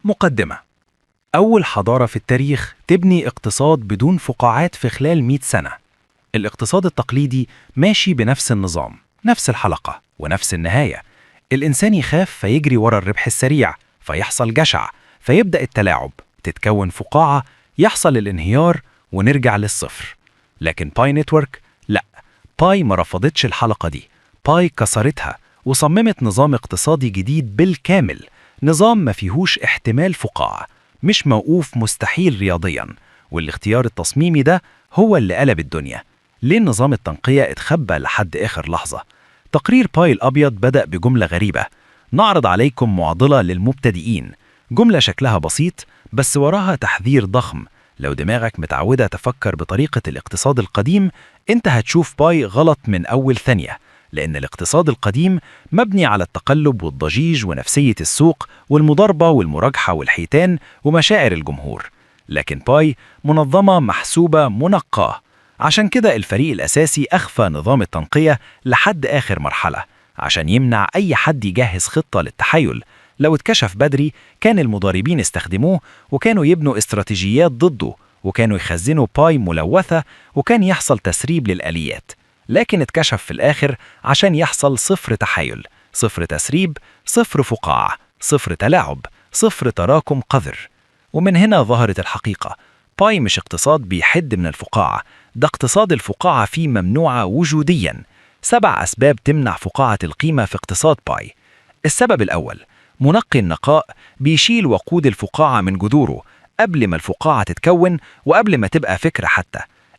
مقدمة. أول حضارة في التاريخ تبني اقتصاد بدون فقاعات في خلال 100 سنة. الاقتصاد التقليدي ماشي بنفس النظام، نفس الحلقة ونفس النهاية. الإنسان يخاف فيجري ورا الربح السريع، فيحصل جشع، فيبدأ التلاعب، تتكون فقاعة، يحصل الانهيار ونرجع للصفر. لكن باي نتورك لا، باي ما رفضتش الحلقة دي. باي كسرتها وصممت نظام اقتصادي جديد بالكامل، نظام ما فيهوش احتمال فقاعة، مش موقوف، مستحيل رياضياً. والاختيار التصميمي ده هو اللي قلب الدنيا. ليه نظام التنقية اتخبى لحد آخر لحظة؟ تقرير باي الأبيض بدأ بجملة غريبة: نعرض عليكم معضلة للمبتدئين. جملة شكلها بسيط بس وراها تحذير ضخم. لو دماغك متعودة تفكر بطريقة الاقتصاد القديم، انت هتشوف باي غلط من أول ثانية، لأن الاقتصاد القديم مبني على التقلب والضجيج ونفسية السوق والمضاربة والمراجحة والحيتان ومشاعر الجمهور. لكن باي منظمة محسوبة منقاة. عشان كده الفريق الأساسي أخفى نظام التنقية لحد آخر مرحلة، عشان يمنع أي حد يجهز خطة للتحيل. لو اتكشف بدري كان المضاربين استخدموه، وكانوا يبنوا استراتيجيات ضده، وكانوا يخزنوا باي ملوثة، وكان يحصل تسريب للآليات. لكن اتكشف في الآخر عشان يحصل صفر تحايل، صفر تسريب، صفر فقاعة، صفر تلاعب، صفر تراكم قذر. ومن هنا ظهرت الحقيقة: باي مش اقتصاد بيحد من الفقاعة، ده اقتصاد الفقاعة فيه ممنوعة وجودياً. 7 أسباب تمنع فقاعة القيمة في اقتصاد باي. السبب الأول: منقي النقاء بيشيل وقود الفقاعة من جذوره قبل ما الفقاعة تتكون وقبل ما تبقى فكرة حتى.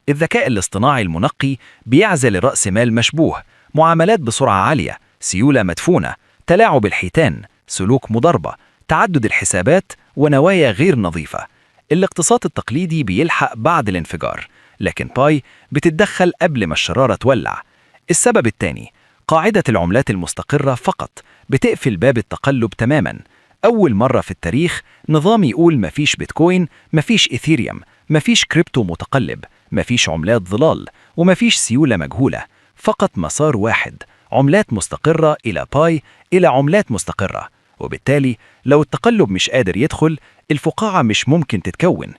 الذكاء الاصطناعي المنقي بيعزل رأس مال مشبوه، معاملات بسرعة عالية، سيولة مدفونة، تلاعب الحيتان، سلوك مضاربة، تعدد الحسابات ونوايا غير نظيفة. الاقتصاد التقليدي بيلحق بعد الانفجار، لكن باي بتتدخل قبل ما الشرارة تولع. السبب الثاني: قاعدة العملات المستقرة فقط بتقفل باب التقلب تماماً. أول مرة في التاريخ نظام يقول مفيش بيتكوين، مفيش إيثيريوم، مفيش كريبتو متقلب، مفيش عملات ظلال، ومفيش سيولة مجهولة. فقط مسار واحد: عملات مستقرة إلى باي إلى عملات مستقرة. وبالتالي لو التقلب مش قادر يدخل، الفقاعة مش ممكن تتكون.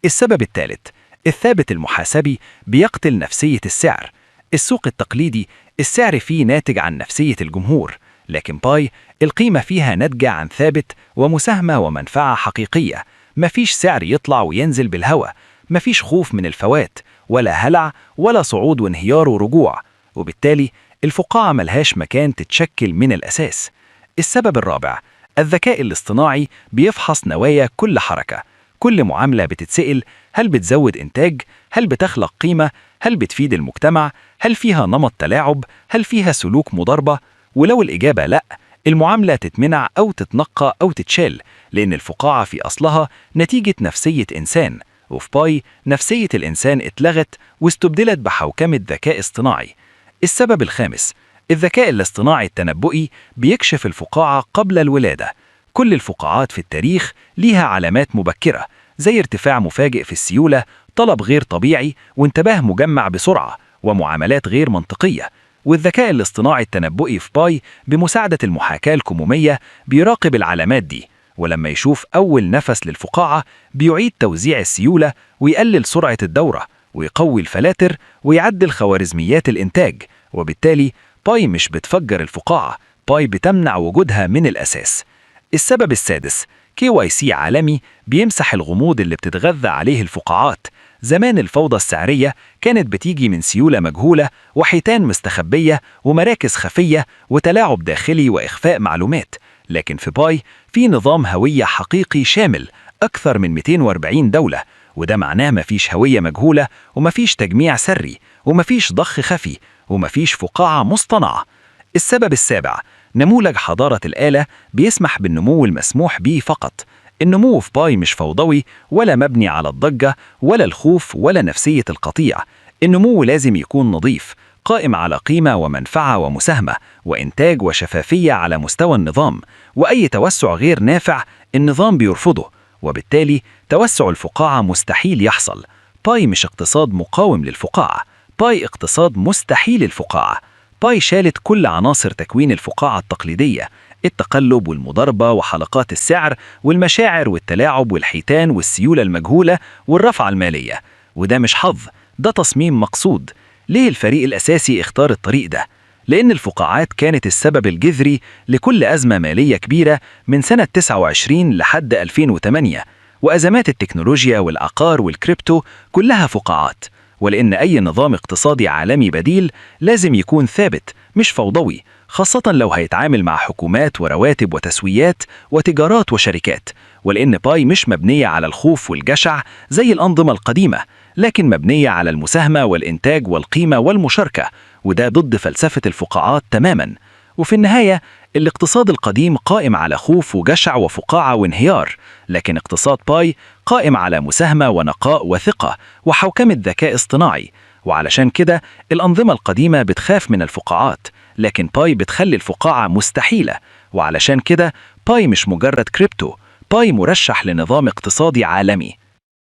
السبب الثالث: الثابت المحاسبي بيقتل نفسية السعر. السوق التقليدي السعر فيه ناتج عن نفسية الجمهور، لكن باي القيمة فيها ناتجة عن ثابت ومساهمة ومنفعة حقيقية. مفيش سعر يطلع وينزل بالهواء، مفيش خوف من الفوات، ولا هلع، ولا صعود وانهيار ورجوع. وبالتالي الفقاعة ملهاش مكان تتشكل من الأساس. السبب الرابع: الذكاء الاصطناعي بيفحص نوايا كل حركة. كل معاملة بتتسأل: هل بتزود إنتاج؟ هل بتخلق قيمة؟ هل بتفيد المجتمع؟ هل فيها نمط تلاعب؟ هل فيها سلوك مضاربة؟ ولو الإجابة لأ، المعاملة تتمنع أو تتنقى أو تتشال، لأن الفقاعة في أصلها نتيجة نفسية إنسان. وفي باي نفسية الإنسان اتلغت واستبدلت بحوكمة ذكاء اصطناعي. السبب الخامس: الذكاء الاصطناعي التنبؤي بيكشف الفقاعة قبل الولادة. كل الفقاعات في التاريخ ليها علامات مبكرة، زي ارتفاع مفاجئ في السيولة، طلب غير طبيعي، وانتباه مجمع بسرعة، ومعاملات غير منطقية. والذكاء الاصطناعي التنبؤي في باي بمساعدة المحاكاة الكمومية بيراقب العلامات دي، ولما يشوف أول نفس للفقاعة بيعيد توزيع السيولة ويقلل سرعة الدورة ويقوي الفلاتر ويعدل خوارزميات الإنتاج. وبالتالي باي مش بتفجر الفقاعة، باي بتمنع وجودها من الأساس. السبب السادس: KYC عالمي بيمسح الغموض اللي بتتغذى عليه الفقاعات. زمان الفوضى السعرية كانت بتيجي من سيولة مجهولة وحيتان مستخبية ومراكز خفية وتلاعب داخلي وإخفاء معلومات. لكن في باي في نظام هوية حقيقي شامل، أكثر من 240 دولة، وده معناه مفيش هوية مجهولة، ومفيش تجميع سري، ومفيش ضخ خفي، ومفيش فقاعة مصطنعة. السبب السابع: نموذج حضارة الآلة بيسمح بالنمو المسموح به فقط. النمو في باي مش فوضوي ولا مبني على الضجة ولا الخوف ولا نفسية القطيع. النمو لازم يكون نظيف، قائم على قيمة ومنفعة ومساهمة وإنتاج وشفافية على مستوى النظام. وأي توسع غير نافع النظام بيرفضه، وبالتالي توسع الفقاعة مستحيل يحصل. باي مش اقتصاد مقاوم للفقاعة، باي اقتصاد مستحيل الفقاعة. باي شالت كل عناصر تكوين الفقاعة التقليدية: التقلب والمضاربة وحلقات السعر والمشاعر والتلاعب والحيتان والسيولة المجهولة والرفعة المالية. وده مش حظ، ده تصميم مقصود. ليه الفريق الأساسي اختار الطريق ده؟ لأن الفقاعات كانت السبب الجذري لكل أزمة مالية كبيرة من سنة 29 لحد 2008، وأزمات التكنولوجيا والعقار والكريبتو كلها فقاعات. ولأن أي نظام اقتصادي عالمي بديل لازم يكون ثابت مش فوضوي، خاصة لو هيتعامل مع حكومات ورواتب وتسويات وتجارات وشركات. ولأن باي مش مبنية على الخوف والجشع زي الأنظمة القديمة، لكن مبنية على المساهمة والإنتاج والقيمة والمشاركة، وده ضد فلسفة الفقاعات تماما. وفي النهاية الاقتصاد القديم قائم على خوف وجشع وفقاعة وانهيار، لكن اقتصاد باي قائم على مساهمة ونقاء وثقة وحوكمة ذكاء اصطناعي. وعلشان كده الأنظمة القديمة بتخاف من الفقاعات، لكن باي بتخلي الفقاعة مستحيلة. وعلشان كده باي مش مجرد كريبتو، باي مرشح لنظام اقتصادي عالمي.